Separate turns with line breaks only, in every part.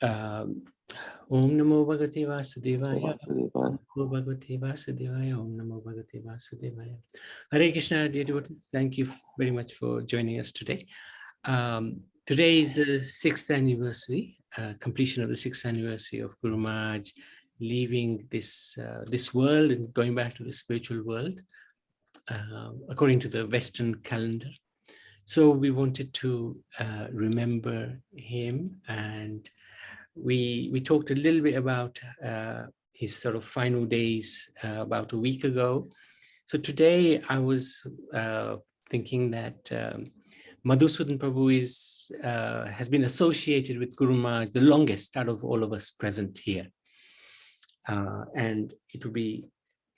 Um, Om Namo Bhagavate Vasudevaya.
Vasudevaya.
Om Namo Bhagavate Vasudevaya. Om Namo Bhagavate Vasudevaya. Hare Krishna, dear devotees. Thank you very much for joining us today. Today is the 6th anniversary, completion of the 6th anniversary of Guru Maharaj leaving this world and going back to the spiritual world, according to the Western calendar. So we wanted to remember him, and we talked a little bit about his sort of final days about a week ago. So today I was thinking that Madhusudana Prabhu has been associated with Guru Maharaj the longest out of all of us present here. And it would be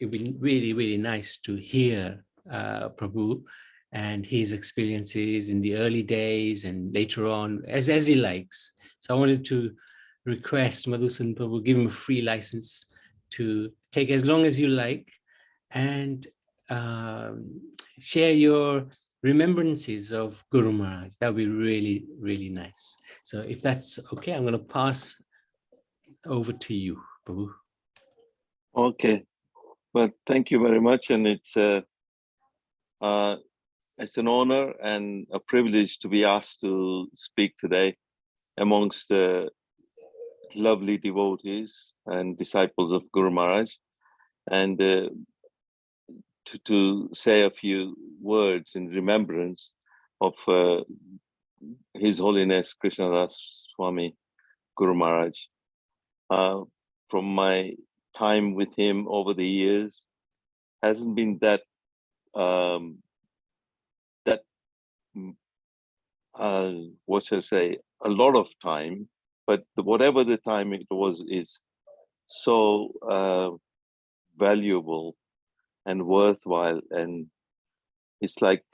really, really nice to hear Prabhu and his experiences in the early days and later on, as he likes. So I wanted to request Madhusudana Prabhu, give him a free license to take as long as you like and share your remembrances of Guru Maharaj. That would be really, really nice. So if that's okay, I'm going to pass over to you, Prabhu.
Okay, well, thank you very much, and it's an honor and a privilege to be asked to speak today amongst the lovely devotees and disciples of Guru Maharaj, and to say a few words in remembrance of His Holiness Krishna Das Swami Guru Maharaj. From my time with him over the years, hasn't been that what shall I say, a lot of time, but whatever the time it was is so valuable and worthwhile, and it's like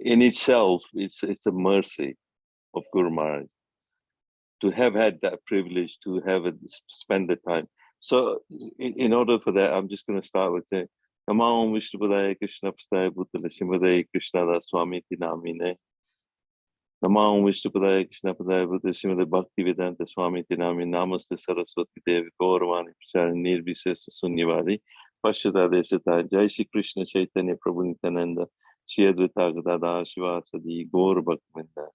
in itself it's a mercy of Guru Maharaj to have had that privilege to have spend the time. So in order for that, I'm just going to start with saying Namo Om Vishnupadaya Krishna Prastaya Bhutala Srimade Krishna Das Swami Tinamine. Namo Om Vishnupadaya Krishna Prastaya Bhutala Srimade Bhakti Vedanta Swami Tinamine. Namaste Saraswati Devi Gauravani Prachari Nirvisesa Sunyavadi Pashyata Desata Jai Shri Krishna Chaitanya Prabhu Nityananda Shri Advaita Gadadhar Shivasadi Gaur Bhaktivinda.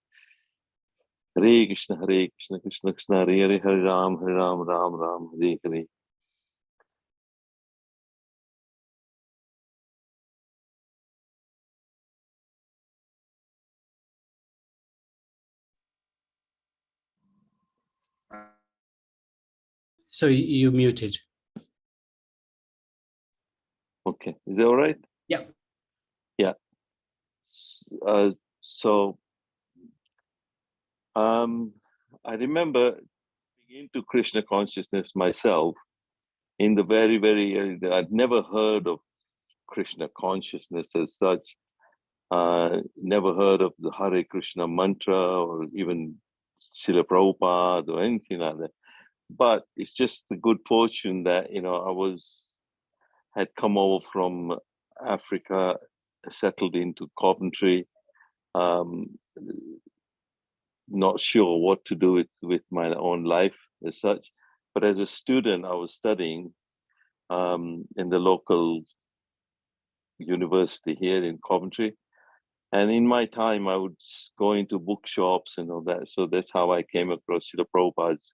Hare Krishna, Krishna Krishna, Hare Hare, Hare Ram, Ram Ram, Hare Hare.
So you muted.
Okay, is that all right?
Yeah.
Yeah. I remember being into Krishna consciousness myself in the very, very early days. I'd never heard of Krishna consciousness as such. Never heard of the Hare Krishna mantra or even Srila Prabhupada or anything like that. But it's just the good fortune that, I had come over from Africa, settled into Coventry, not sure what to do with my own life as such. But as a student, I was studying in the local university here in Coventry. And in my time, I would go into bookshops and all that. So that's how I came across Srila Prabhupada's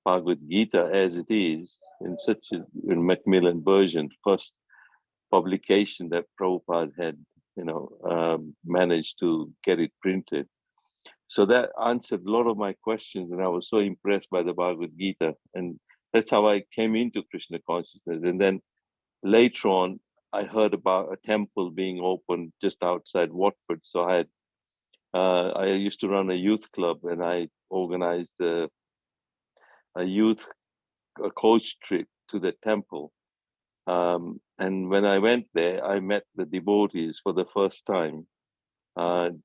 Bhagavad Gita as it is, in such a Macmillan version, first publication that Prabhupada had, managed to get it printed. So that answered a lot of my questions, and I was so impressed by the Bhagavad Gita. And that's how I came into Krishna consciousness. And then later on, I heard about a temple being opened just outside Watford. So I used to run a youth club, and I organized a coach trip to the temple. And when I went there, I met the devotees for the first time,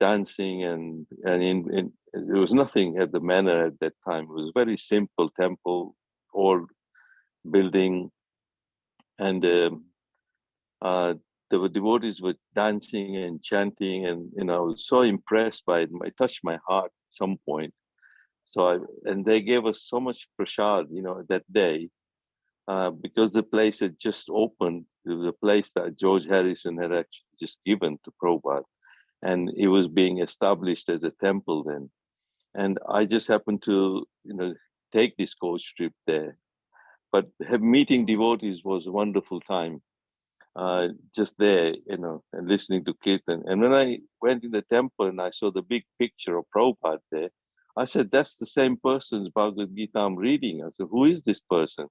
dancing, and there was nothing at the manor at that time. It was a very simple temple, old building, and the devotees were dancing and chanting, and I was so impressed by it. It touched my heart at some point. And they gave us so much prasad, that day, because the place had just opened. It was a place that George Harrison had actually just given to Prabhupada, and it was being established as a temple then. And I just happened to, take this coach trip there. But meeting devotees was a wonderful time. Just there, and listening to Kirtan. And when I went in the temple and I saw the big picture of Prabhupada there, I said, that's the same person's Bhagavad Gita I'm reading. I said, who is this person?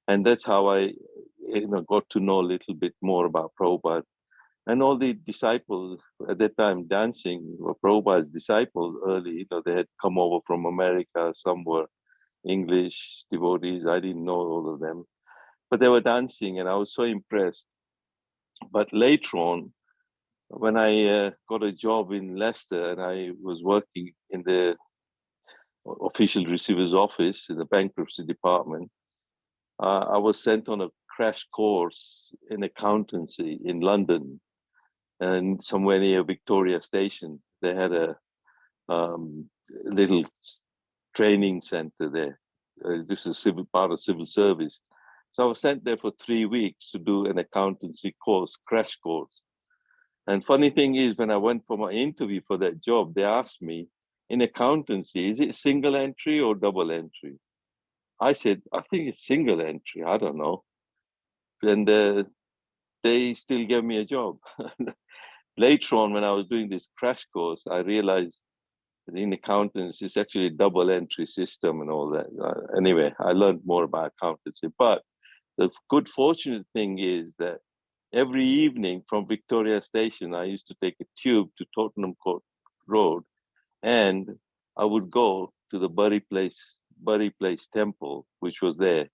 And that's how I got to know a little bit more about Prabhupada. And all the disciples at that time dancing were Prabhupada's disciples early. They had come over from America. Some were English devotees. I didn't know all of them. But they were dancing and I was so impressed. But later on, when I got a job in Leicester and I was working in the official receiver's office in the bankruptcy department, I was sent on a crash course in accountancy in London, and somewhere near Victoria Station. They had a little training center there. This is part of civil service. So I was sent there for 3 weeks to do an accountancy course, crash course. And funny thing is, when I went for my interview for that job, they asked me, in accountancy, is it single entry or double entry? I said, I think it's single entry. I don't know. And they still gave me a job. Later on, when I was doing this crash course, I realized that in accountants, it's actually a double entry system and all that. Anyway, I learned more about accountancy. But the good fortunate thing is that every evening from Victoria Station, I used to take a tube to Tottenham Court Road, and I would go to the Bury Place Temple, which was there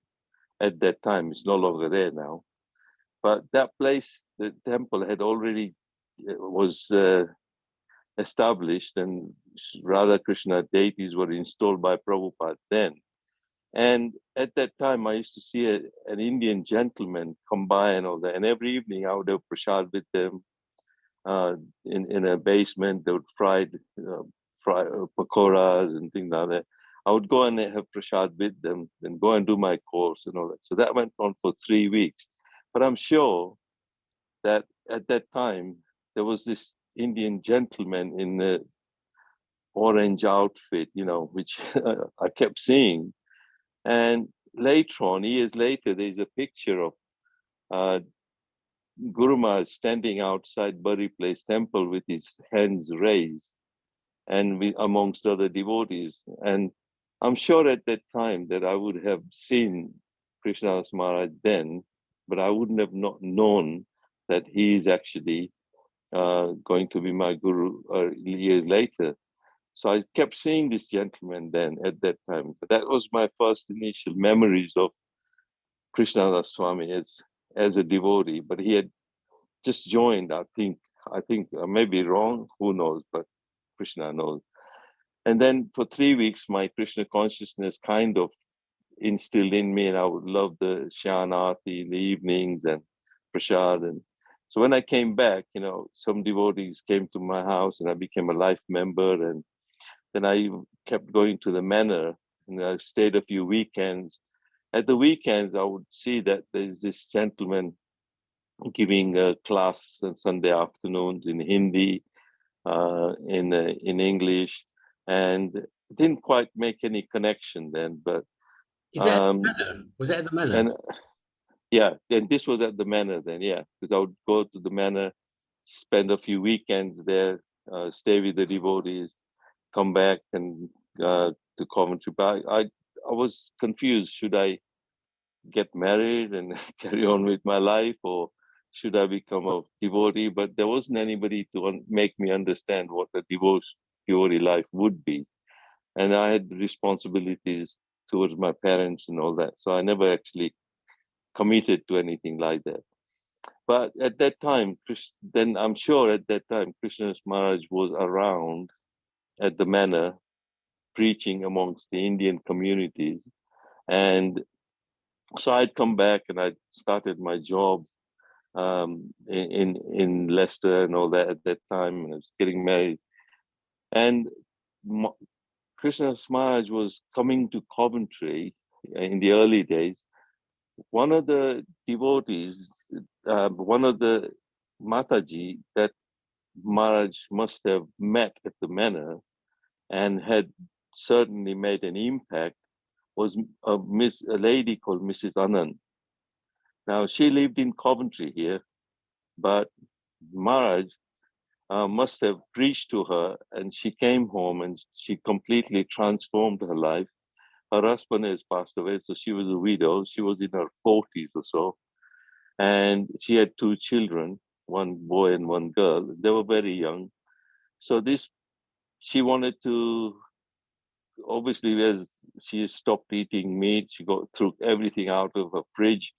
at that time. It's no longer there now. But that place, the temple had already was established, and Radha Krishna deities were installed by Prabhupada then. And at that time, I used to see an Indian gentleman come by and all that. And every evening, I would have prasad with them in a basement. They would fry pakoras and things like that. I would go and have prasad with them and go and do my course and all that. So that went on for 3 weeks. But I'm sure that at that time, there was this Indian gentleman in the orange outfit, which I kept seeing. And later on, years later, there's a picture of Guru Maharaj standing outside Bury Place Temple with his hands raised, and amongst other devotees. And I'm sure at that time that I would have seen Krishna Das Maharaj then, but I wouldn't have not known that he is actually going to be my guru years later. So I kept seeing this gentleman then at that time. But that was my first initial memories of Krishna Das Swami as a devotee. But he had just joined, I think I may be wrong, who knows, but Krishna knows. And then for 3 weeks, my Krishna consciousness kind of instilled in me, and I would love the Shanati in the evenings and prasad. And so when I came back, some devotees came to my house and I became a life member. And then I kept going to the manor, and I stayed a few weekends. At the weekends, I would see that there's this gentleman giving a class on Sunday afternoons in Hindi, in English, and didn't quite make any connection then. But
is that was that at the manor?
And yeah, and this was at the manor then, yeah, because I would go to the manor, spend a few weekends there, stay with the devotees, come back and to Coventry. But I was confused. Should I get married and carry on with my life, or should I become a devotee? But there wasn't anybody to make me understand what the devotee life would be. And I had responsibilities towards my parents and all that. So I never actually committed to anything like that. But at that time, then I'm sure at that time, Krishna Maharaj was around at the manor preaching amongst the Indian communities. And so I'd come back and I started my job in Leicester and all that at that time, and I was getting married. And Krishna Das Maharaj was coming to Coventry in the early days, one of the devotees, one of the Mataji that Maharaj must have met at the manor and had certainly made an impact was a lady called Mrs. Anand. Now, she lived in Coventry here, but Maharaj must have preached to her, and she came home and she completely transformed her life. Her husband has passed away, so she was a widow. She was in her 40s or so, and she had two children, one boy and one girl. They were very young. So she wanted to, obviously, as she stopped eating meat, she threw everything out of her fridge,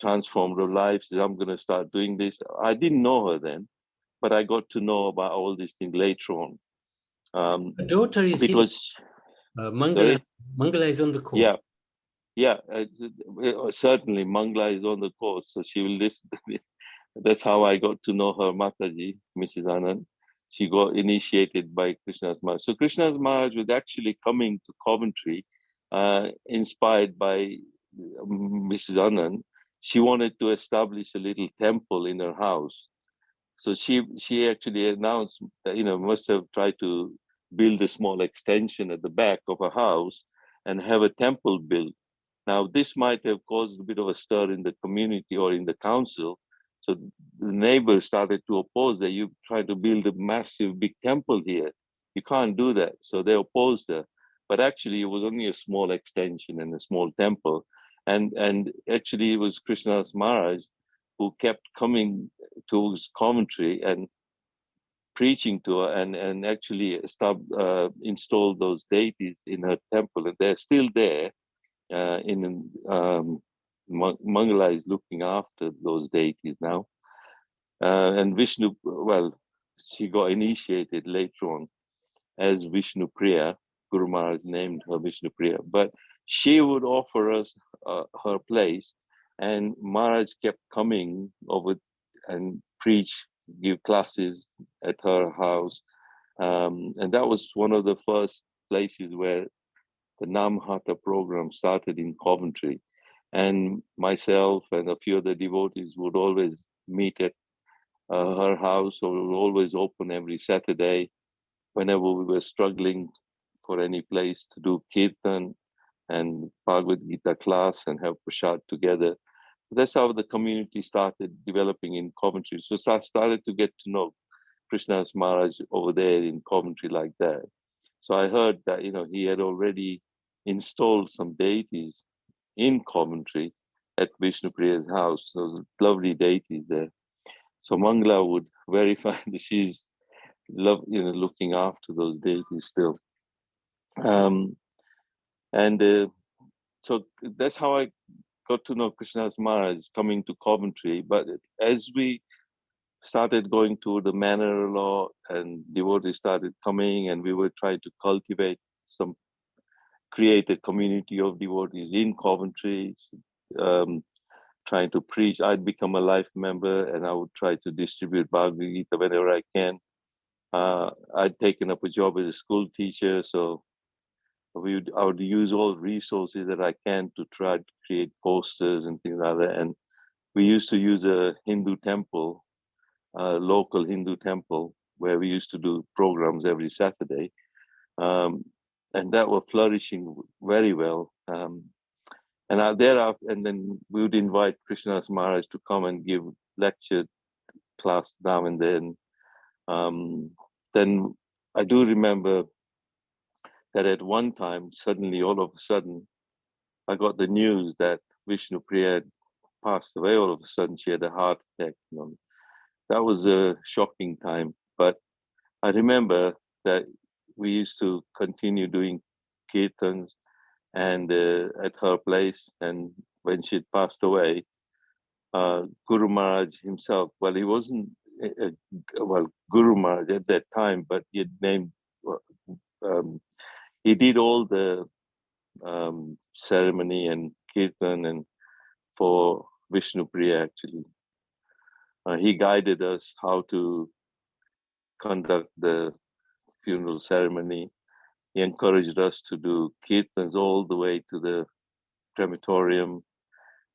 transformed her life, said, I'm going to start doing this. I didn't know her then, but I got to know about all these things later on.
The daughter is
because
here. Mangala is on the call.
Yeah, certainly Mangla is on the course, so she will listen to this. That's how I got to know her Mataji, Mrs. Anand. She got initiated by Krishnadas Maharaj. So Krishnadas Maharaj was actually coming to Coventry, inspired by Mrs. Anand. She wanted to establish a little temple in her house. So she actually announced that, must have tried to build a small extension at the back of her house and have a temple built. Now, this might have caused a bit of a stir in the community or in the council. So the neighbors started to oppose that. You try to build a massive big temple here. You can't do that. So they opposed her. But actually, it was only a small extension and a small temple. And actually, it was Krishnadas Maharaj who kept coming to his commentary and preaching to her and actually installed those deities in her temple. And they're still there. Mangala is looking after those deities now. And Vishnu, well, she got initiated later on as Vishnu Priya. Guru Maharaj named her Vishnu Priya. But she would offer us her place, and Maharaj kept coming over and preach, give classes at her house. And that was one of the first places where the Namhata program started in Coventry. And myself and a few other devotees would always meet at her house, or would always open every Saturday whenever we were struggling for any place to do kirtan and Bhagavad Gita class and have prasad together. That's how the community started developing in Coventry. So I started to get to know Krishnadas Maharaj over there in Coventry like that. So I heard that, he had already installed some deities in Coventry at Vishnu Priya's house. Those lovely deities there. So Mangla would verify that she's looking after those deities still. So that's how I got to know Krishnadas Maharaj coming to Coventry. But as we started going to the manor a lot and devotees started coming, and we were trying to create a community of devotees in Coventry, trying to preach. I'd become a life member and I would try to distribute Bhagavad Gita whenever I can. I'd taken up a job as a school teacher, so I would use all resources that I can to try to create posters and things like that. And we used to use a Hindu temple, a local Hindu temple, where we used to do programs every Saturday. And that were flourishing very well. And then we would invite Krishnadas Maharaj to come and give lecture class now and then. Then I do remember that at one time, suddenly, all of a sudden, I got the news that Vishnu Priya had passed away. All of a sudden, she had a heart attack. That was a shocking time. But I remember that we used to continue doing kirtans and at her place. And when she had passed away, Guru Maharaj himself, well, he wasn't, Guru Maharaj at that time, but he had named, he did all the ceremony and kirtan and for Vishnu Priya actually. He guided us how to conduct the funeral ceremony. He encouraged us to do kirtans all the way to the crematorium,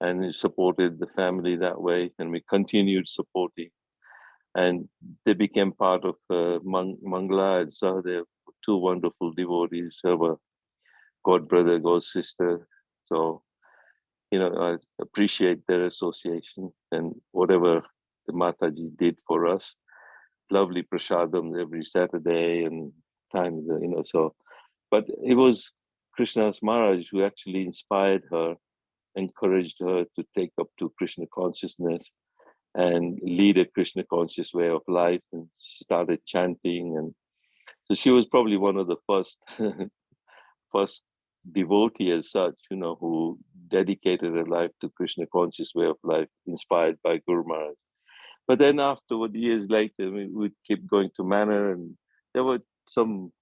and he supported the family that way, and we continued supporting. And they became part of Mangala and Sahadev, two wonderful devotees, our god brother, god sister. So, I appreciate their association and whatever the Mataji did for us. Lovely prasadams every Saturday and times, so. But it was Krishnadas Maharaj who actually inspired her, encouraged her to take up to Krishna consciousness and lead a Krishna conscious way of life, and started chanting. And so she was probably one of the first first devotee as such, who dedicated her life to Krishna conscious way of life, inspired by Guru Maharaj. But then afterward, years later, we would keep going to Manor, and there were some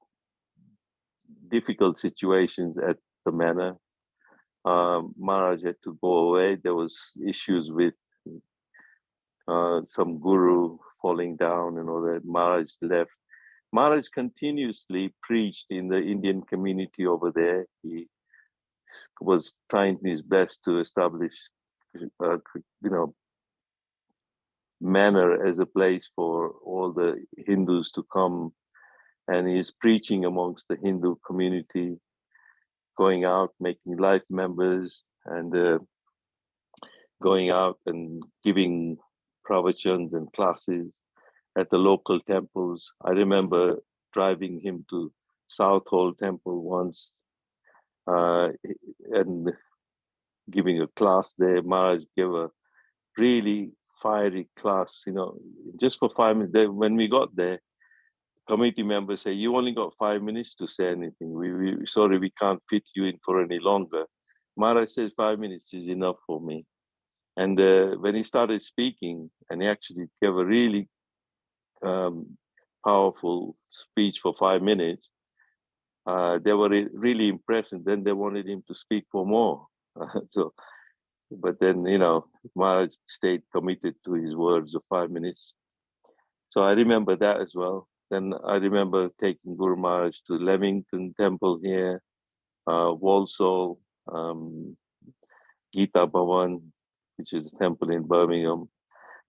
difficult situations at the Manor. Maharaj had to go away. There was issues with some guru falling down and all that. Maharaj left. Maharaj continuously preached in the Indian community over there. He was trying his best to establish, Manor as a place for all the Hindus to come, and he's preaching amongst the Hindu community, going out, making life members, and going out and giving pravachans and classes at the local temples. I remember driving him to South Hall Temple once and giving a class there. Maharaj gave a really fiery class, just for 5 minutes. When we got there, committee members say, "You only got 5 minutes to say anything. We sorry, we can't fit you in for any longer." Maharaj says 5 minutes is enough for me. And when he started speaking, and he actually gave a really powerful speech for 5 minutes, they were really impressed, and then they wanted him to speak for more. But then, Maharaj stayed committed to his words of 5 minutes. So I remember that as well. Then I remember taking Guru Maharaj to Leamington Temple here, Walsall, Gita Bhavan, which is a temple in Birmingham.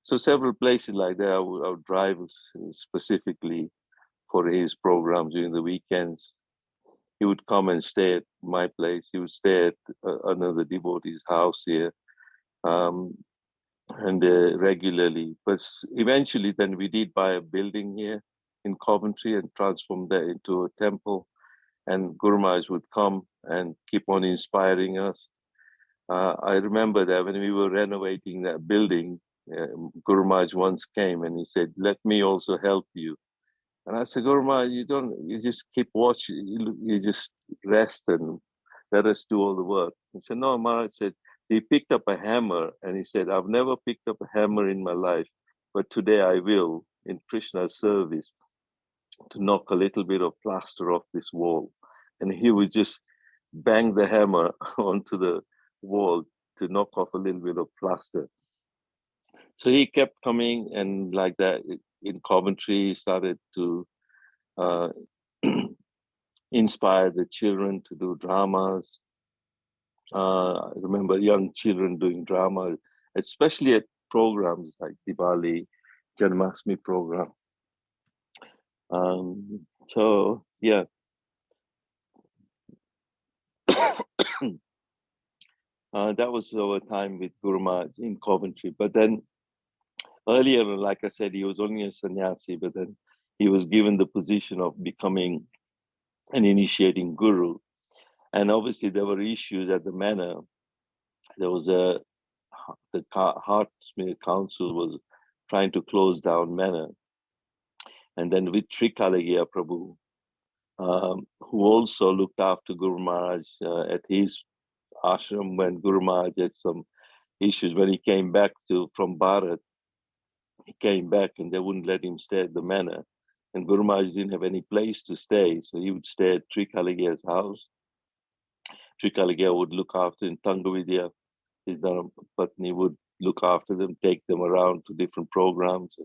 So several places like that. I would drive specifically for his programs during the weekends. He would come and stay at my place. He would stay at another devotee's house here, and regularly. But eventually, then we did buy a building here in Coventry and transform that into a temple. And Guru Maharaj would come and keep on inspiring us. I remember that when we were renovating that building, Guru Maharaj once came and he said, "Let me also help you." And I said, "Guru Maharaj, you just keep watching, you just rest and let us do all the work." He said, "No," Maharaj said, he picked up a hammer and he said, "I've never picked up a hammer in my life, but today I will, in Krishna's service, to knock a little bit of plaster off this wall." And he would just bang the hammer onto the wall to knock off a little bit of plaster. So he kept coming, and like that in Coventry, he started to inspire the children to do dramas. I remember young children doing drama, especially at programs like Diwali, Janmashtami program. So yeah. That was our time with Guru Maharaj in Coventry. But then earlier, like I said, he was only a sannyasi, but then he was given the position of becoming an initiating guru. And obviously there were issues at the manor. There was the Heartsmere Council was trying to close down manor. And then with Trikalagya Prabhu, who also looked after Guru Maharaj at his ashram when Guru Maharaj had some issues. When he came back from Bharat, he came back and they wouldn't let him stay at the manor. And Guru Maharaj didn't have any place to stay, so he would stay at Trikalagya's house. Trikalagya would look after in Tangavidya. His Dharmapatni would look after them, take them around to different programs,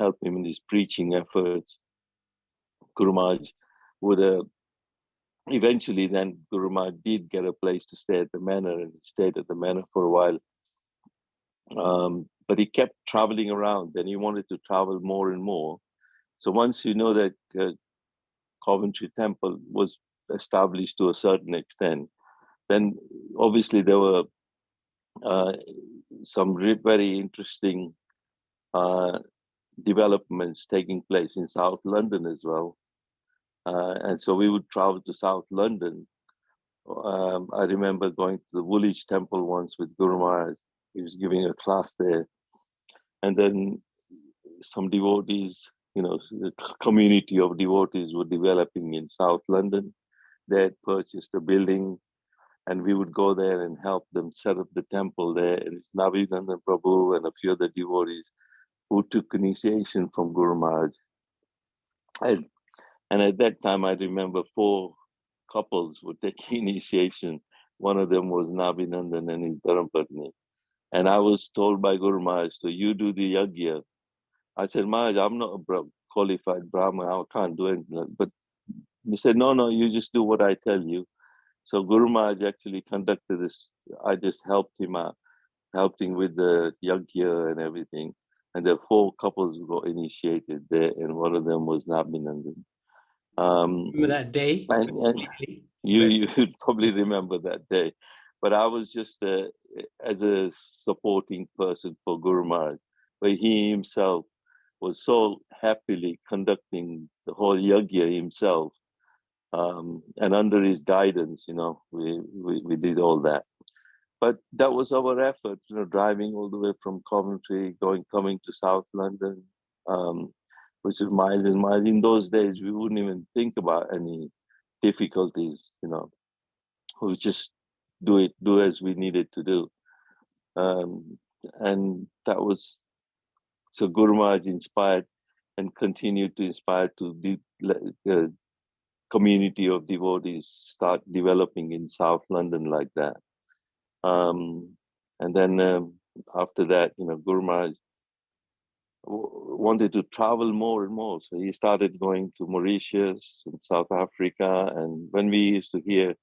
help him in his preaching efforts. Guru Maharaj would eventually then Guru Maharaj did get a place to stay at the manor, and he stayed at the manor for a while. But he kept traveling around, and he wanted to travel more and more. So once you know that Coventry Temple was established to a certain extent, then obviously there were some very interesting developments taking place in South London as well. And so we would travel to South London. I remember going to the Woolwich Temple once with Guru Maharaj. He was giving a class there. And then some devotees, the community of devotees were developing in South London. They had purchased a building, and we would go there and help them set up the temple there. And it's Navinanda Prabhu and a few other devotees who took initiation from Guru Maharaj. And at that time, I remember 4 couples were taking initiation. One of them was Navinandan and his Dharmapatni. And I was told by Guru Maharaj, so you do the yajna. I said, Maharaj, I'm not a qualified Brahmin. I can't do anything. But he said, no, you just do what I tell you. So Guru Maharaj actually conducted this. I just helped him out, helped him with the yajna and everything. And there were 4 couples who got initiated there, and one of them was Navinandan.
Remember that day?
And you would probably remember that day. But I was just as a supporting person for Guru Maharaj, where he himself was so happily conducting the whole yajna himself. And under his guidance, we did all that. But that was our effort, driving all the way from Coventry, coming to South London, which is miles and miles. In those days, we wouldn't even think about any difficulties, we just do as we needed to do. And that was, so Guru Maharaj inspired and continued to inspire to the community of devotees start developing in South London like that. And then after that, Guru Maharaj wanted to travel more and more. So he started going to Mauritius and South Africa. And when we used to hear,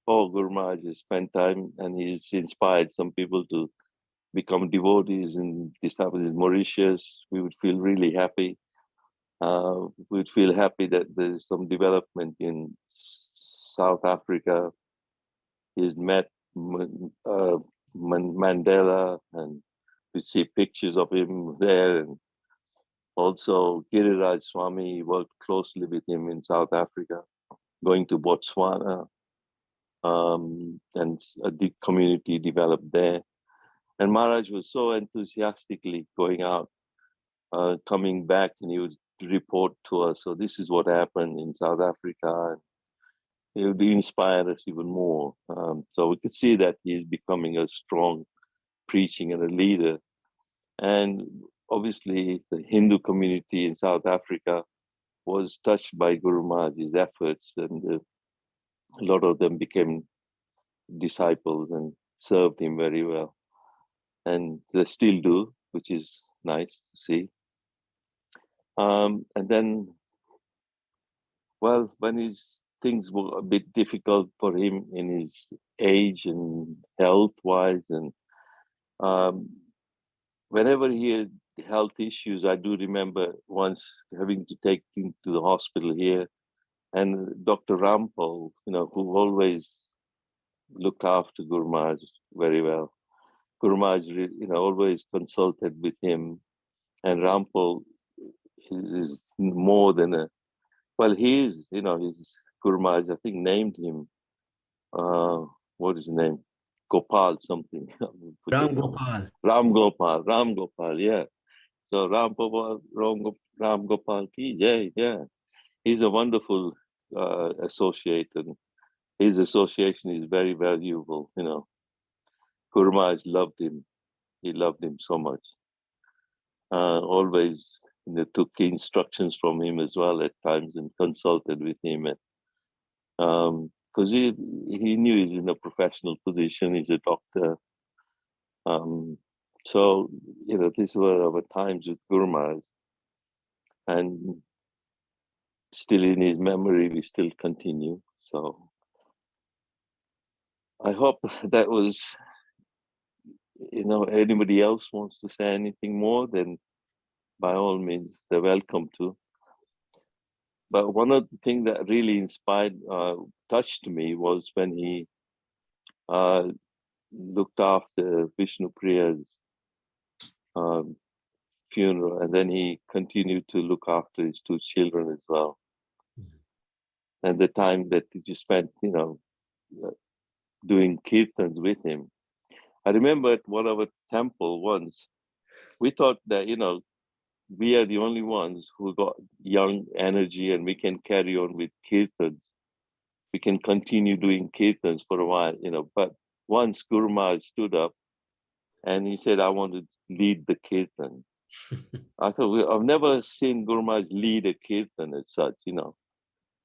Guru Maharaj has spent time and he's inspired some people to become devotees and establish in Mauritius, we would feel really happy. We'd feel happy that there's some development in South Africa. He's met Mandela, and we see pictures of him there. And also Giriraj Swami worked closely with him in South Africa, going to Botswana, and a deep community developed there. And Maharaj was so enthusiastically going out, coming back, and he would report to us, so this is what happened in South Africa. And he would inspire us even more. So we could see that he is becoming a strong preaching and a leader. And obviously the Hindu community in South Africa was touched by Guru Maharaj's efforts, and a lot of them became disciples and served him very well. And they still do, which is nice to see. And then, well, when things were a bit difficult for him in his age and health-wise, and whenever he had health issues, I do remember once having to take him to the hospital here, and Dr. Rampal, who always looked after Guru Maharaj very well. Guru Maharaj, always consulted with him, and Rampal is more than he is, his Guru Maharaj, I think, named him, what is his name? Gopal something.
Ram Gopal.
Ram Gopal, yeah. So Ram Gopal ki jai, yeah. He's a wonderful associate, and his association is very valuable, Guru Maharaj loved him. He loved him so much. Always took instructions from him as well at times and consulted with him. Because he knew he's in a professional position, he's a doctor. So, these were our times with Guru Maharaj. And still in his memory, we still continue. So I hope that was, anybody else wants to say anything more, then by all means, they're welcome to. But one of the things that really touched me was when he looked after Vishnu Priya's funeral, and then he continued to look after his two children as well. And the time that you spent, doing kirtans with him. I remember at one of our temple once, we thought that, we are the only ones who got young energy and we can carry on with kirtans. We can continue doing kirtans for a while, but once Guru Maharaj stood up and he said, I want to lead the kirtan. I thought, I've never seen Guru Maharaj lead a kirtan as such,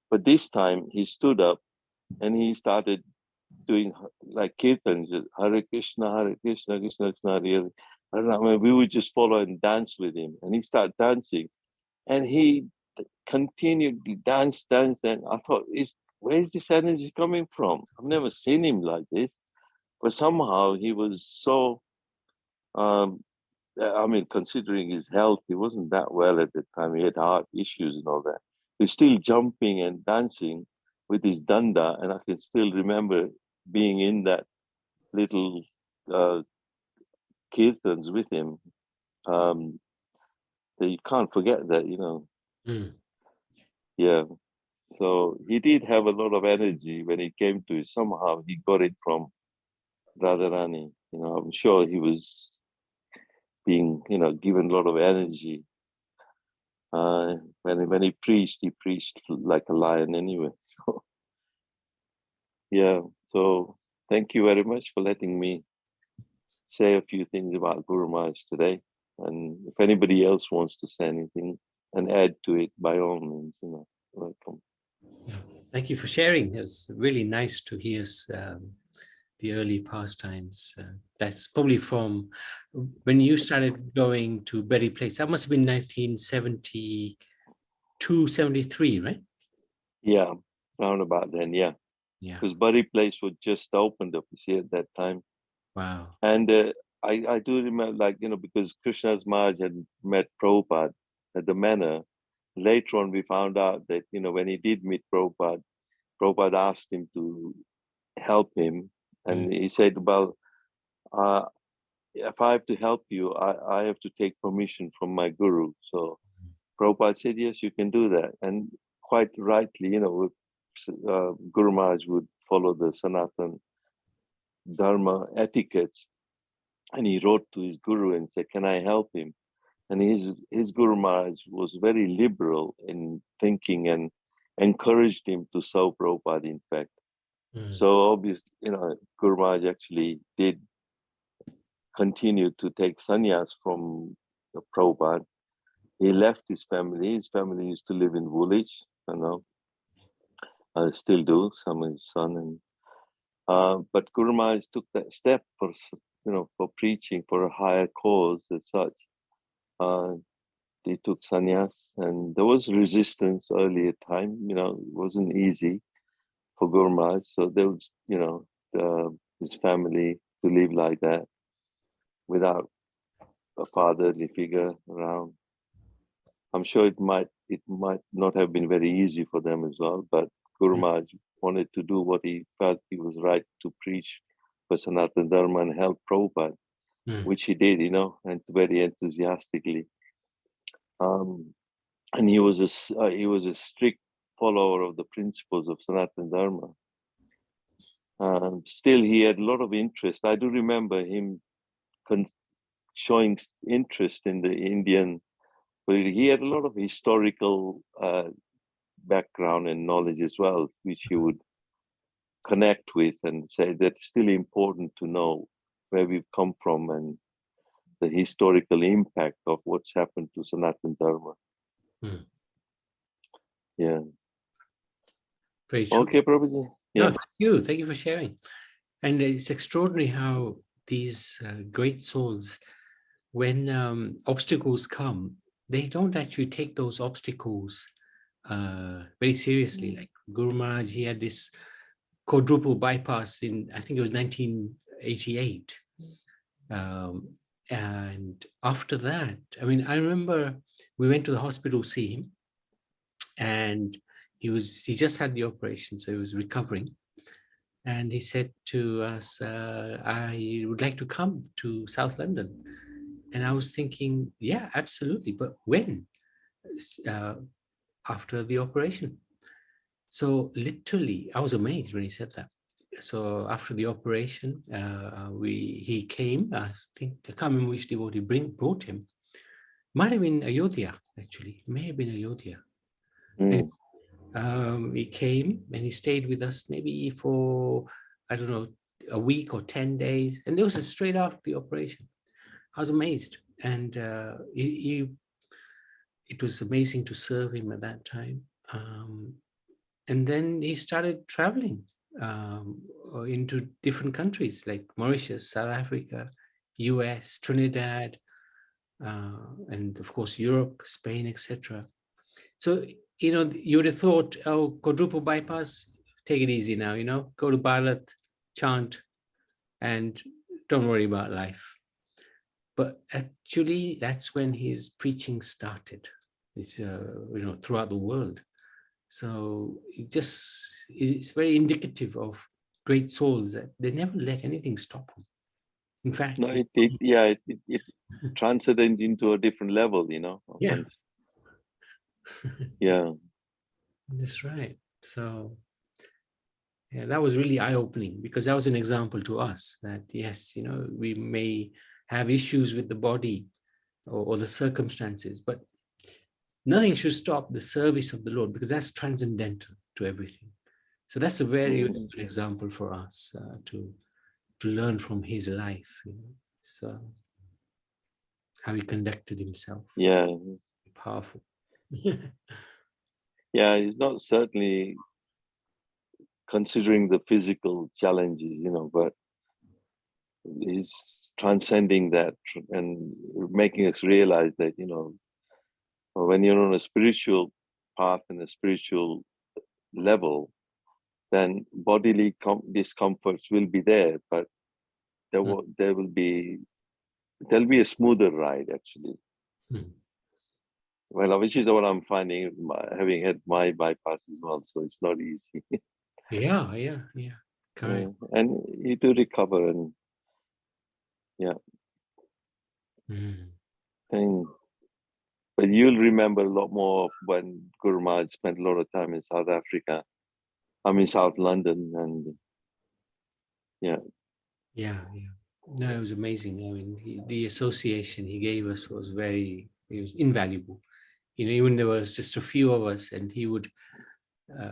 But this time he stood up and he started doing like kirtans, Hare Krishna, Krishna Krishna, Hare Hare. We would just follow and dance with him. And he started dancing. And he continued to dance. And I thought, where is this energy coming from? I've never seen him like this. But somehow he was so, considering his health, he wasn't that well at the time. He had heart issues and all that. He's still jumping and dancing with his danda. And I can still remember being in that little kirtans with him. You can't forget that, Yeah. So he did have a lot of energy when it came to it. Somehow he got it from Radharani. I'm sure he was being, given a lot of energy. When he preached like a lion anyway. So yeah. So thank you very much for letting me say a few things about Guru Maharaj today. And if anybody else wants to say anything and add to it, by all means, welcome.
Thank you for sharing. It's really nice to hear the early pastimes. That's probably from when you started going to Berry Place. That must have been 1972, 73, right?
Yeah, around about then, yeah.
Yeah.
Because Berry Place was just opened up, you see, at that time.
Wow.
And I do remember, because Krishnadas Maharaj had met Prabhupada at the manor. Later on, we found out that, when he did meet Prabhupada, Prabhupada asked him to help him. And he said, well, if I have to help you, I have to take permission from my guru. So Prabhupada said, yes, you can do that. And quite rightly, Guru Maharaj would follow the Sanatan Dharma etiquettes. And he wrote to his guru and said, can I help him? And his Guru Maharaj was very liberal in thinking and encouraged him to serve Prabhupada, in fact. So obviously, Guru Maharaj actually did continue to take sannyas from Prabhupada. He left his family. His family used to live in Woolwich, still do, some of his son. But Guru Maharaj took that step for preaching for a higher cause as such. They took sannyas, and there was resistance early at time. It wasn't easy for Guru Maharaj. So there was, his family to live like that without a fatherly figure around. I'm sure it might not have been very easy for them as well, but Guru Maharaj wanted to do what he felt he was right to preach for Sanatana Dharma and help Prabhupada, which he did, and very enthusiastically. And he was a strict follower of the principles of Sanatana Dharma. Still, he had a lot of interest. I do remember him showing interest in the Indian. But he had a lot of historical background and knowledge as well, which he would connect with and say that it's still important to know where we've come from and the historical impact of what's happened to Sanatana Dharma. Yeah.
Very true.
Okay, Prabhuji. Yeah.
No, thank you. Thank you for sharing. And it's extraordinary how these great souls, when obstacles come, they don't actually take those obstacles very seriously. Like Guru Maharaj, he had this quadruple bypass in, I think it was 1988. And after that, I mean, I remember we went to the hospital to see him, and he just had the operation, so he was recovering. And he said to us, I would like to come to South London. And I was thinking, yeah, absolutely. But when? After the operation. So literally, I was amazed when he said that. So after the operation, he came. I think, I can't remember which devotee brought him. Might have been Ayodhya, actually. May have been Ayodhya. And, he came and he stayed with us maybe for, I don't know, a week or 10 days. And it was straight after the operation. I was amazed. And it was amazing to serve him at that time. And then he started traveling into different countries like Mauritius, South Africa, US, Trinidad, and of course, Europe, Spain, etc. So, you would have thought, oh, quadruple bypass, take it easy now, go to Bharat, chant, and don't worry about life. But actually, that's when his preaching started. It's, throughout the world. So it's very indicative of great souls that they never let anything stop them. In fact,
no, it transcended into a different level,
Yeah.
Yeah.
That's right. So yeah, that was really eye-opening, because that was an example to us that yes, we may have issues with the body or the circumstances, but nothing should stop the service of the Lord, because that's transcendental to everything. So that's a very good example for us to learn from his life. So how he conducted himself.
Yeah.
Powerful.
Yeah, he's not certainly considering the physical challenges, but he's transcending that and making us realize that, when you're on a spiritual path and a spiritual level, then bodily discomforts will be there, but there'll be a smoother ride, actually. Well, which is what I'm finding, having had my bypass as well, so it's not easy.
Yeah. Correct.
And you do recover, and but you'll remember a lot more of when Guru Maharaj spent a lot of time in South Africa. South London, and
Yeah. No, it was amazing. I mean, the association he gave us was invaluable. Even there was just a few of us, and he would,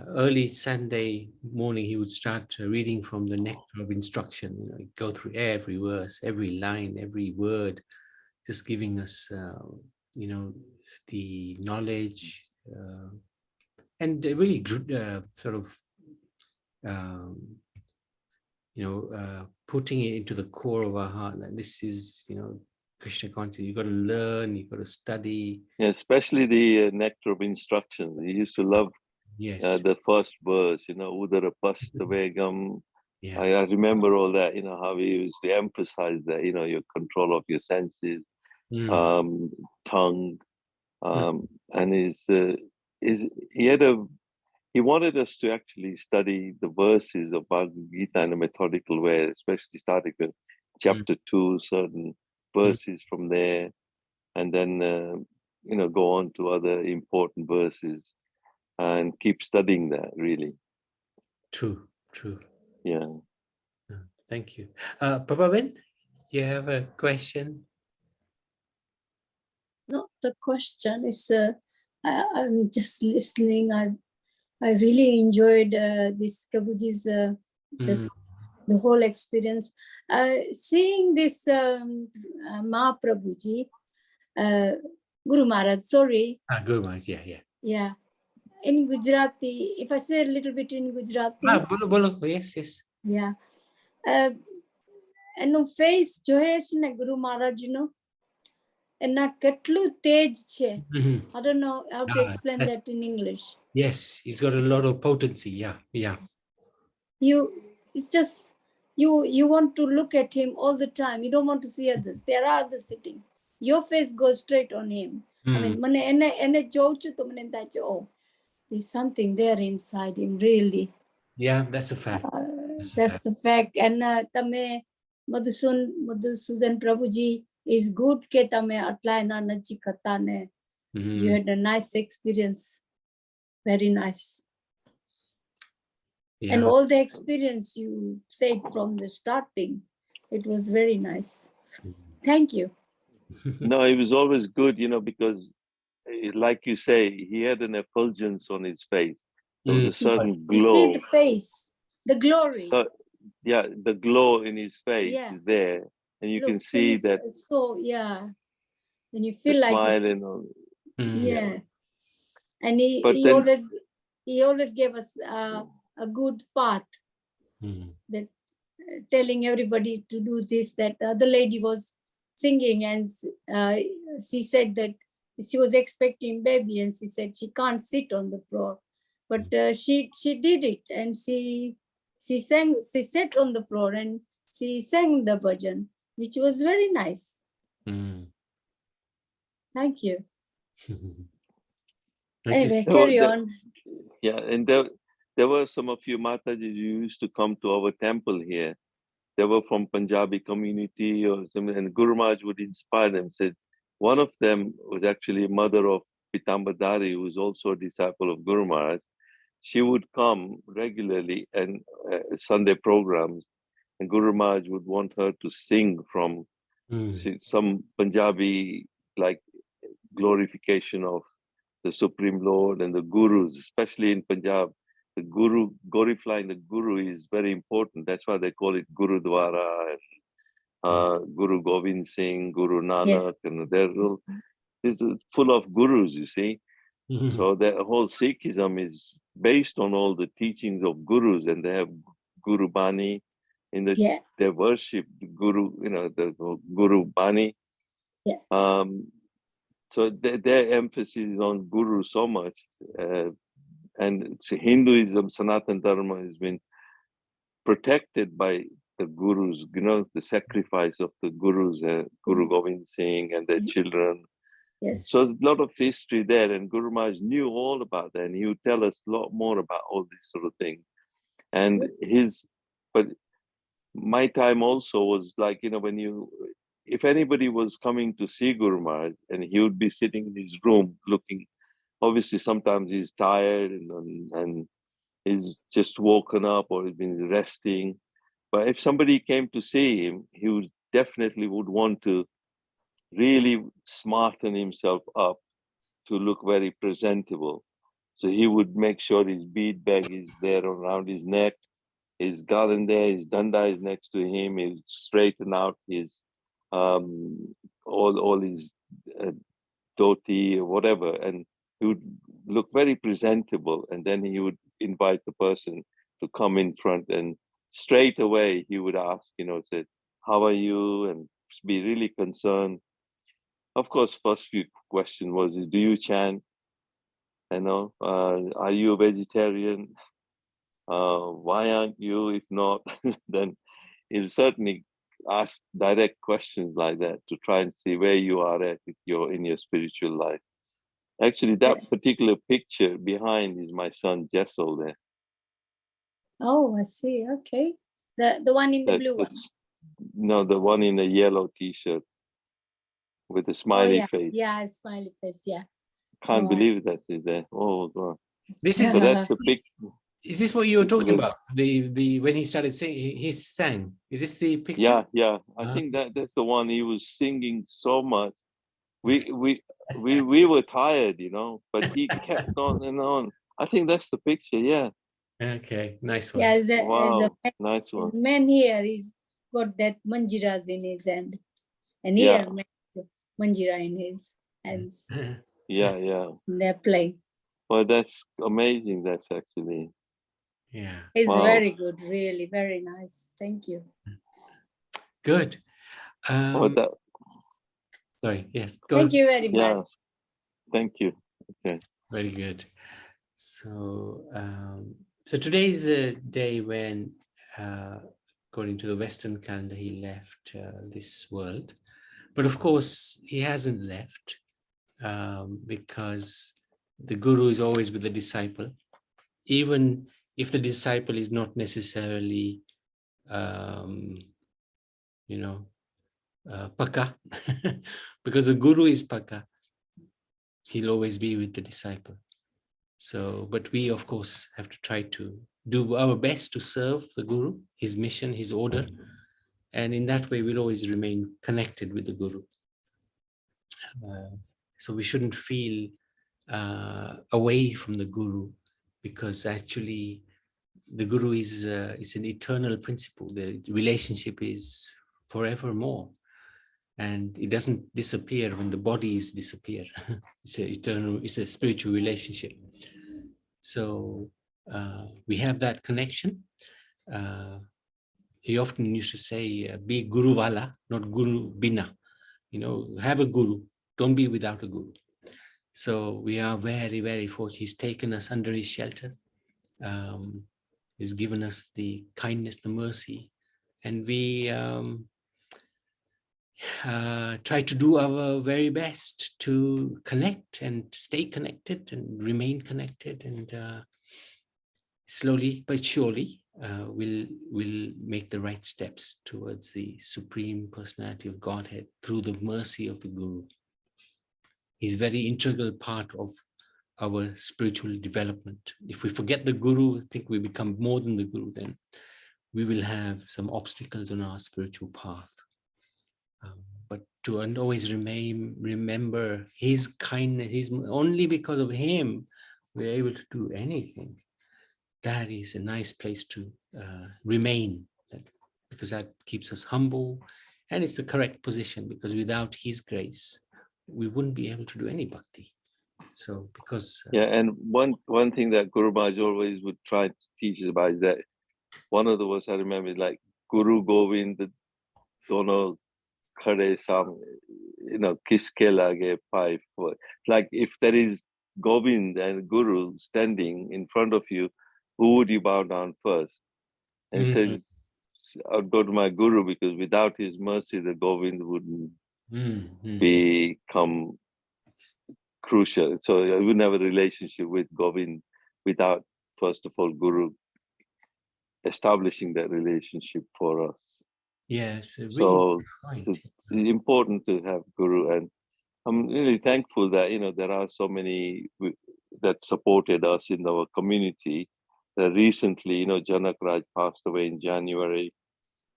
early Sunday morning, he would start reading from the nectar of instruction, go through every verse, every line, every word, just giving us, the knowledge, and really sort of, putting it into the core of our heart. Like, this is, Krishna consciousness. You've got to learn, you've got to study.
Yeah, especially the nectar of instructions. He used to love the first verse, Udara Pasta Vegam.
Yeah.
I remember all that, how he used to emphasize that, your control of your senses, tongue, and he wanted us to actually study the verses of Bhagavad Gita in a methodical way, especially starting with chapter 2, certain verses from there, and then, go on to other important verses and keep studying that, really.
True.
Yeah.
Thank you. Prabhu, you have a question?
Not the question. It's I'm just listening. I really enjoyed this Prabhuji's the whole experience. Seeing this Mahaprabhuji, Guru Maharaj, sorry.
Guru Maharaj, yeah.
Yeah. In Gujarati, if I say a little bit in Gujarati.
Bolo. Yes.
Yeah. And face જોયે છે ને Guru Maharaj, એના કેટલું તેજ છે.
Mhm.
I don't know how to
Ah,
explain
that-
that in English.
Yes, he's got a lot of potency. Yeah, yeah.
It's just you want to look at him all the time. You don't want to see others. There are others sitting. Your face goes straight on him. I mean, મને એને જોઉં છું તો મને એમ થાય છે, oh, there's something there inside him, really.
Yeah, that's a fact.
That's the fact. And તમે મધુસૂદન પ્રભુજી is good કે તમે આટલા એના નજીક હતા ને. You had a nice experience. Very nice.
Yeah.
And all the experience you said from the starting, it was very nice. Thank you.
No, it was always good, you know, because like you say, he had an effulgence on his face. There was a certain
You
glow.
see the face, the glory.
So, yeah, the glow in his face
Yeah.
is there. And you
Look,
can see that
So, yeah. And you
the
feel like
smile
it's,
and all.
yeah. And
But
he
then,
always gave us a good path. That telling everybody to do this. That the other lady was singing and she said that she was expecting baby and she said she can't sit on the floor, but she did it and she sang. She sat on the floor and she sang the bhajan, which was very nice. Thank you. Anyway, carry on.
Yeah, and there were some of you Matajis who used to come to our temple here. They were from Punjabi community or something, and Guru Maharaj would inspire them. Said one of them was actually a mother of Pitambadari, who was also a disciple of Guru Maharaj. She would come regularly and Sunday programs, and Guru Maharaj would want her to sing from some Punjabi like glorification of the Supreme Lord and the Gurus, especially in Punjab. The Guru, glorifying the Guru is very important. That's why they call it Gurudwara, and Guru Govind Singh, Guru Nanak,
Yes.
and it's full of gurus, you see. So the whole Sikhism is based on all the teachings of gurus, and they have Guru Bani in their worship, Guru, you know, the Guru Bani.
Yeah.
So their emphasis is on Guru so much. And Hinduism, Sanatan Dharma has been protected by the gurus, you know, the sacrifice of the gurus, Guru Govind Singh and their children.
Yes.
So there's a lot of history there, and Guru Maharaj knew all about that, and he would tell us a lot more about all these sort of things. And but my time also was like, you know, if anybody was coming to see Guru Maharaj, and he would be sitting in his room looking, obviously sometimes he's tired and he's just woken up or he's been resting. But if somebody came to see him, he would definitely would want to really smarten himself up to look very presentable. So he would make sure his bead bag is there around his neck, his garland there, his danda is next to him, he'll straighten out his all his dhoti or whatever, and he would look very presentable, and then he would invite the person to come in front, and straight away he would ask, you know, say, how are you, and be really concerned. Of course, first few question was, do you chant? You know, are you a vegetarian? Why aren't you? If not, then he'll certainly ask direct questions like that to try and see where you are at in your spiritual life. Actually, that particular picture behind is my son Jessel there.
Oh, I see. Okay. The one in the blue one.
No, the one in a yellow T-shirt with a smiley face.
Yeah, smiley face. Yeah.
Can't believe that is there. Oh God.
This is
So that's the picture.
Is this what you were talking about? The when he started singing, he sang. Is this the picture?
Yeah. I think that's the one. He was singing so much. We were tired, you know, but he kept on and on. I think that's the picture. Yeah.
Okay, nice one.
Yeah,
Nice one.
His man here, he's got that manjiras in his hand, and here manjira in his hands.
Yeah.
They're playing.
Well, that's amazing. That's actually.
Yeah.
It's very good. Really, very nice. Thank you.
Good. Sorry, yes. Go
Thank
ahead.
you very
Yeah.
much.
Thank you. Okay.
Very good. So, so today is a day when, according to the Western calendar, he left this world. But of course, he hasn't left because the guru is always with the disciple, even if the disciple is not necessarily, paka, because the guru is paka. He'll always be with the disciple. So, but we, of course, have to try to do our best to serve the guru, his mission, his order. And in that way, we'll always remain connected with the guru. So we shouldn't feel away from the guru, because actually the guru is an eternal principle. The relationship is forevermore. And it doesn't disappear when the bodies disappear. It's an eternal, it's a spiritual relationship. So we have that connection. He often used to say, be guru wala, not guru bina. Have a guru, don't be without a guru. So we are very, very fortunate. He's taken us under his shelter. He's given us the kindness, the mercy, and we try to do our very best to connect and stay connected and remain connected, and slowly but surely we'll make the right steps towards the Supreme Personality of Godhead through the mercy of the Guru. He's a very integral part of our spiritual development. If we forget the Guru, think we become more than the Guru, then we will have some obstacles on our spiritual path. But to always remember his kindness, only because of him we're able to do anything. That is a nice place to remain, because that keeps us humble, and it's the correct position, because without his grace, we wouldn't be able to do any bhakti. So because...
and one thing that Guru Maharaj always would try to teach us about is that one of the words I remember is like, Guru Govind dono khade sam, kiske lage pai. Like if there is Govind and Guru standing in front of you, who would you bow down first? And he says, I'll go to my Guru, because without his mercy, the Govind wouldn't become crucial. So I wouldn't have a relationship with Govind without, first of all, Guru establishing that relationship for us.
Yes, really.
So it's important to have Guru, and I'm really thankful that there are so many that supported us in our community. Recently, Janak Raj passed away in January.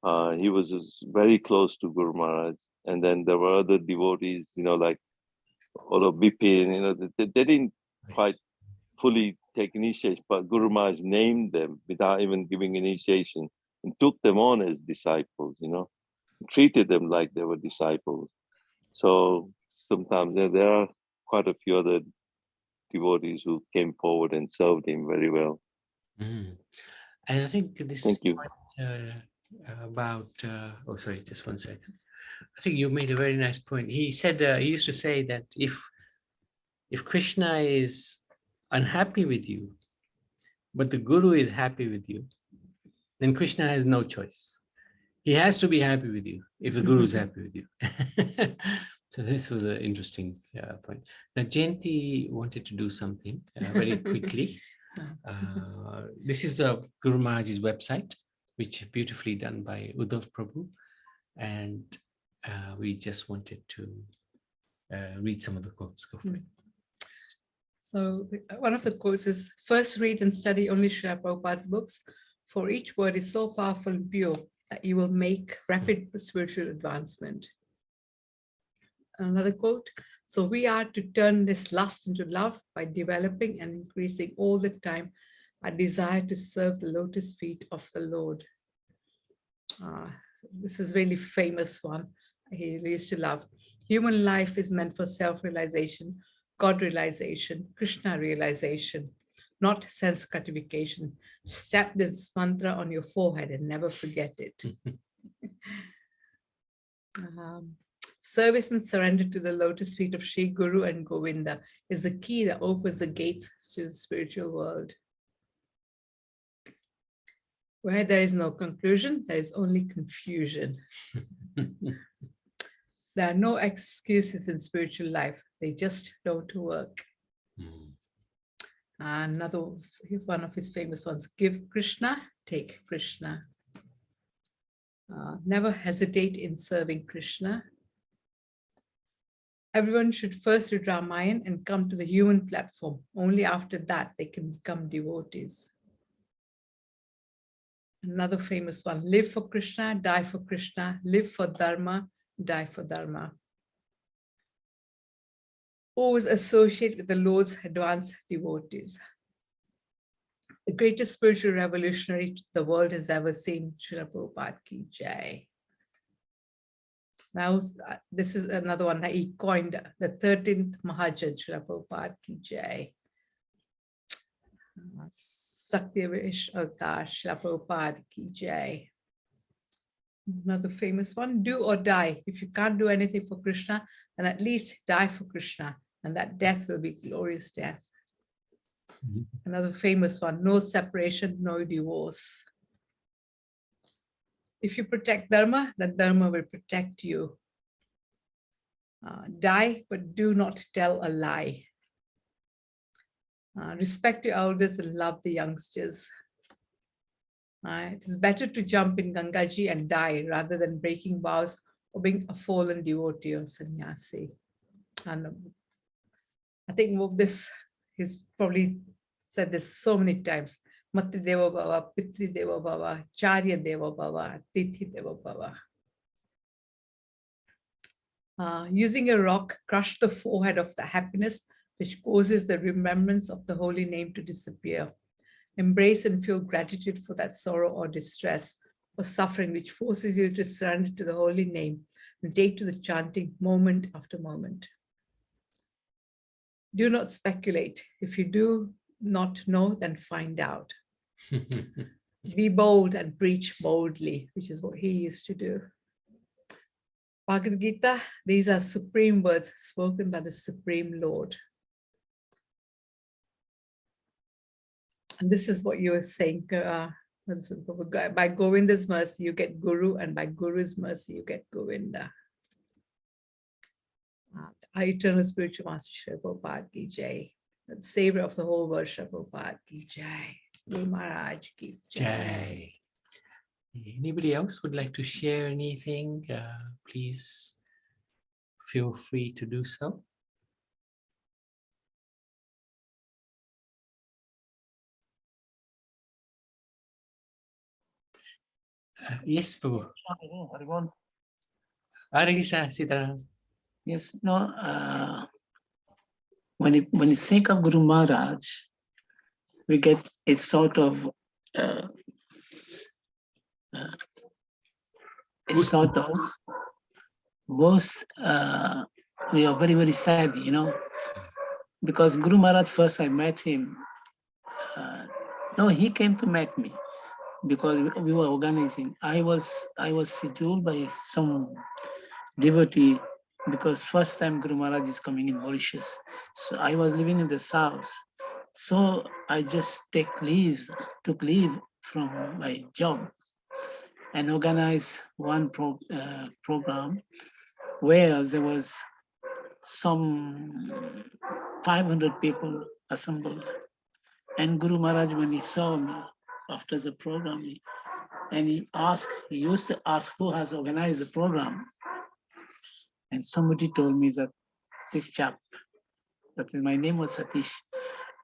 He was very close to Guru Maharaj, and then there were other devotees, like although Bipin, they didn't quite fully take initiation, but Guru Maharaj named them without even giving initiation and took them on as disciples, treated them like they were disciples. So sometimes there are quite a few other devotees who came forward and served him very well.
And I think this
Thank you.
point about, oh, sorry, just one second. I think you made a very nice point. He said, he used to say that if Krishna is unhappy with you, but the Guru is happy with you, then Krishna has no choice. He has to be happy with you if the Guru is happy with you. So this was an interesting point. Now, Jayanti wanted to do something very quickly. This is Guru Maharaj's website, which is beautifully done by Uddhav Prabhu. And we just wanted to read some of the quotes. Go for it.
So one of the quotes is, first read and study only Srila Prabhupada's books, for each word is so powerful and pure that you will make rapid spiritual advancement. Another quote, so we are to turn this lust into love by developing and increasing all the time a desire to serve the lotus feet of the Lord. This is really famous one he used to love. Human life is meant for self-realization, God realization, Krishna realization, not sense gratification. Stamp this mantra on your forehead and never forget it. Service and surrender to the lotus feet of Sri Guru and Govinda is the key that opens the gates to the spiritual world. Where there is no conclusion, there is only confusion. There are no excuses in spiritual life. They just don't work. Another one of his famous ones, give Krishna, take Krishna. Never hesitate in serving Krishna. Everyone should first read Ramayana and come to the human platform. Only after that they can become devotees. Another famous one, live for Krishna, die for Krishna, live for Dharma, die for Dharma. Always associate with the Lord's advanced devotees. The greatest spiritual revolutionary the world has ever seen, Srila Prabhupada ki jai. Now, this is another one that he coined, the 13th Mahajan, Srila Prabhupada ki jai. Sakti-Vish Avatar, Srila Prabhupada ki jai. Another famous one, do or die. If you can't do anything for Krishna, then at least die for Krishna, and that death will be glorious death. Another famous one, no separation, no divorce. If you protect Dharma, then Dharma will protect you. Die, but do not tell a lie. Respect your elders and love the youngsters. It is better to jump in Gangaji and die rather than breaking vows or being a fallen devotee or sannyasi. And I think this, he's probably said this so many times. Matri Deva Bhava, Pitri Deva Bhava, Charya Deva Bhava, Tithi Deva Bhava. Using a rock, crush the forehead of the happiness which causes the remembrance of the holy name to disappear. Embrace and feel gratitude for that sorrow or distress or suffering which forces you to surrender to the holy name and take to the chanting moment after moment. Do not speculate. If you do not know, then find out. Be bold and preach boldly, which is what he used to do. Bhagavad Gita, these are supreme words spoken by the Supreme Lord. And this is what you were saying, by Govinda's mercy, you get Guru, and by Guru's mercy, you get Govinda. Our eternal spiritual master, Srila Prabhupada ki jai. The savior of the whole world, Srila Prabhupada ki jai. Guru Maharaj ki jai.
Anybody else would like to share anything? Please feel free to do so. Yes, Prabhu. Hare Krishna, Sitaram.
Yes, no. When you think of Guru Maharaj, we get a sort of most. We are very, very sad, because Guru Maharaj, first I met him. No, he came to meet me because we were organizing. I was scheduled by some devotee because first time Guru Maharaj is coming in Mauritius. So I was living in the south. So I just took leave from my job and organized one program where there was some 500 people assembled. And Guru Maharaj, when he saw me after the program, he used to ask who has organized the program. And somebody told me that this chap, that is, my name was Satish,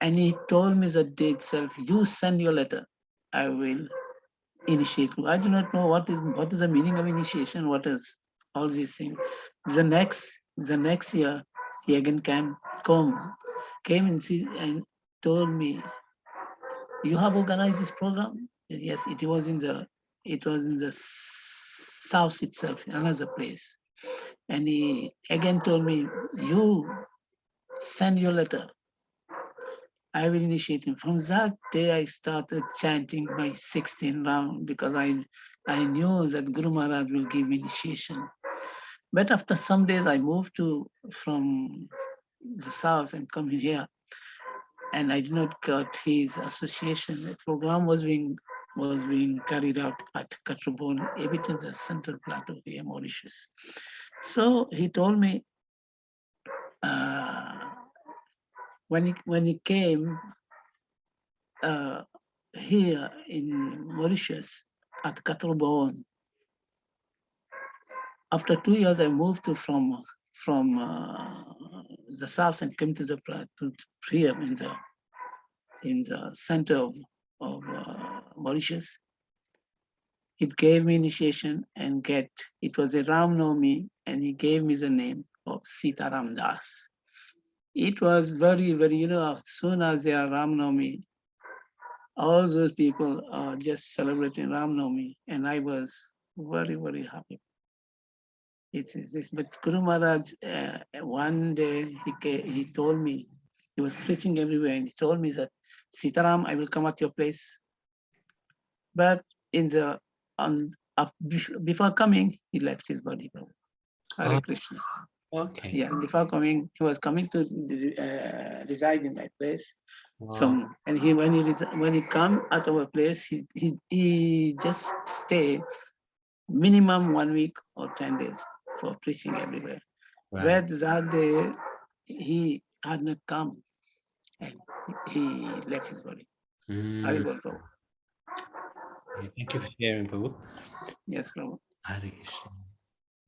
and he told me that day itself, you send your letter, I will initiate you. I do not know what is the meaning of initiation, what is all these things. The next year, he again came and told me, you have organized this program? Yes, it was in the south itself, another place. And he again told me, you send your letter, I will initiate him. From that day, I started chanting my 16 round because I knew that Guru Maharaj will give me initiation. But after some days, I moved from the south and come here, and I did not get his association. The program was being carried out at Katrabon, in the central plateau here, Mauritius. So he told me when he came here in Mauritius at Katrabon. After 2 years, I moved from the south and came to the plateau here in the center of Mauritius. It gave me initiation and it was a Ram Navami, and he gave me the name of Sitaram Das. It was very, very, as soon as they are Ram Navami, all those people are just celebrating Ram Navami, and I was very, very happy. It's this, but Guru Maharaj, one day he told me, he was preaching everywhere, and he told me that, Sitaram, I will come at your place. But before coming, he left his body. Hare Krishna.
Okay.
Yeah, before coming, he was coming to reside in my place.
Wow.
And when he come at our place, he just stayed minimum 1 week or 10 days for preaching everywhere.
Right.
But that day, he had not come, and he left his body.
Mm. Yeah, thank you for sharing, Prabhu.
Yes, Prabhu.
Hare Krishna.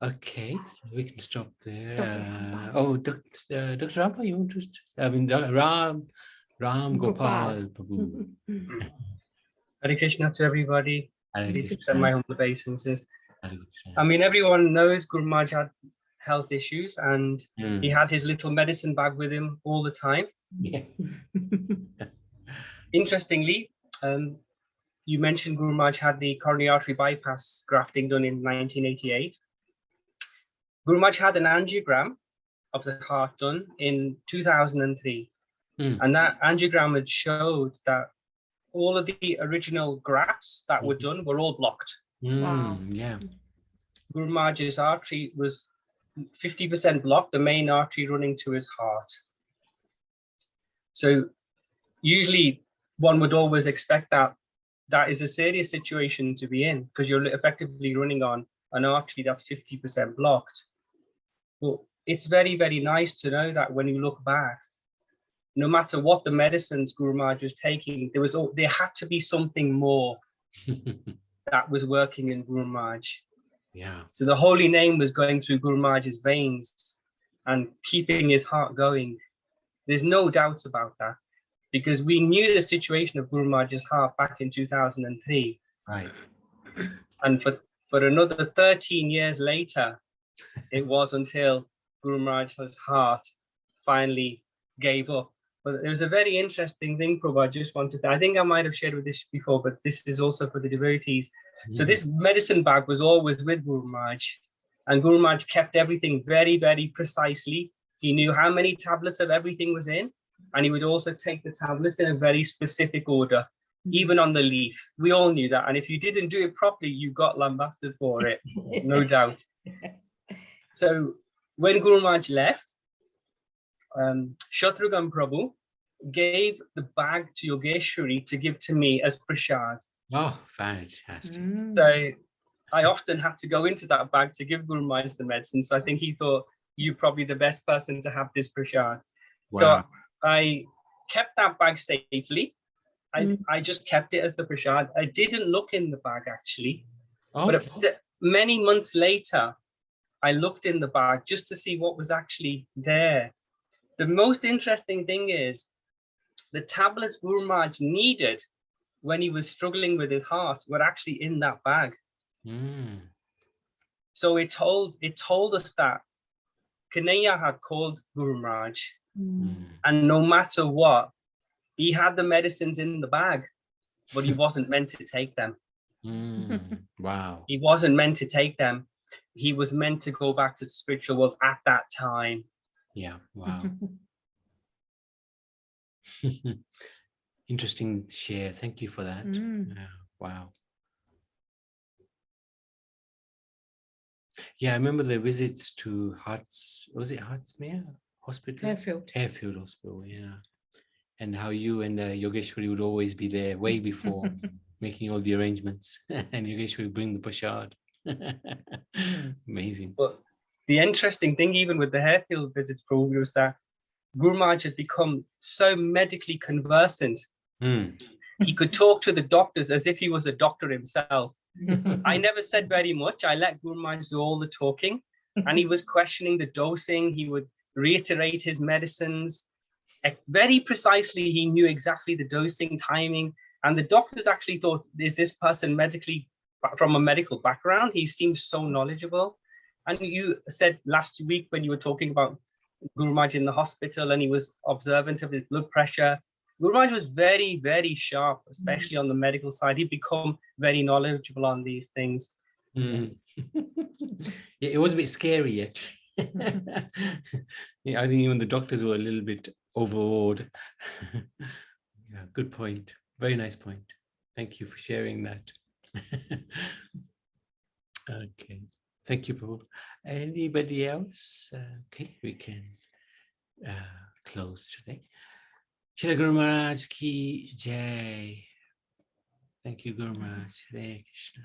Okay, so we can stop there.
Okay.
Dr. Rama, you want to? I mean, Ram Gopal Prabhu.
Hare Krishna to everybody.
Hare
Please
Krishna.
accept my humble obeisances.
Hare Krishna.
I mean, everyone knows Guru Maharaj had health issues, and he had his little medicine bag with him all the time.
Yeah.
Interestingly, you mentioned Guru Maharaj had the coronary artery bypass grafting done in 1988. Guru Maharaj had an angiogram of the heart done in 2003. And that angiogram had showed that all of the original grafts that were done were all blocked.
Wow.
Yeah.
Guru Maharaj's artery was 50% blocked, the main artery running to his heart. So usually one would always expect that that is a serious situation to be in, because you're effectively running on an artery that's 50% blocked. But it's very, very nice to know that when you look back, no matter what the medicines Guru Maharaj was taking, there had to be something more that was working in Guru Maharaj.
Yeah.
So the holy name was going through Guru Maharaj's veins and keeping his heart going. There's no doubt about that, because we knew the situation of Guru Maharaj's heart back in 2003.
Right.
And for another 13 years later, it was until Guru Maharaj's heart finally gave up. But there was a very interesting thing, Prabhu, I just wanted to, I think I might have shared with this before, but this is also for the devotees. So this medicine bag was always with Guru Maharaj, and Guru Maharaj kept everything very, very precisely. He knew how many tablets of everything was in, and he would also take the tablets in a very specific order, even on the leaf. We all knew that. And if you didn't do it properly, you got lambasted for it, no doubt. So when Guru Maharaj left, Shatrughan Prabhu gave the bag to Yogeshwari to give to me as prasad.
Oh, fantastic.
So I often had to go into that bag to give Guru Maharaj the medicine. So I think he thought, you're probably the best person to have this prasad.
Wow.
So I kept that bag safely. I just kept it as the prasad. I didn't look in the bag actually.
Okay.
But many months later, I looked in the bag just to see what was actually there. The most interesting thing is the tablets Guru Maharaj needed when he was struggling with his heart were actually in that bag. So it told us that Kanhaiya had called Guru Maharaj, and no matter what, he had the medicines in the bag, but he wasn't meant to take them.
Wow.
He wasn't meant to take them. He was meant to go back to the spiritual world at that time.
Yeah. Wow. Interesting share. Thank you for that. Yeah. Wow. Yeah, I remember the visits to Hertsmere Hospital?
Fairfield.
Fairfield Hospital, yeah. And how you and Yogeshwari would always be there way before, making all the arrangements. And Yogeshwari would bring the prasad. Amazing.
But the interesting thing, even with the Harefield visits, Prabhu, was that Guru Maharaj had become so medically conversant. He could talk to the doctors as if he was a doctor himself. I never said very much. I let Guru Maharaj do all the talking, and he was questioning the dosing. He would reiterate his medicines very precisely. He knew exactly the dosing, timing, and the doctors actually thought, is this person medically from a medical background? He seems so knowledgeable. And you said last week when you were talking about Guru Maharaj in the hospital and he was observant of his blood pressure, Guru Maharaj was very, very sharp, especially on the medical side. He'd become very knowledgeable on these things.
Yeah, it was a bit scary, actually. Yeah, I think even the doctors were a little bit overawed. Yeah, good point. Very nice point. Thank you for sharing that. Okay, thank you, Prabhu. Anybody else? Okay, we can close today. Shri Guru Maharaj ki jai. Thank you, Guru Maharaj. Hare Krishna.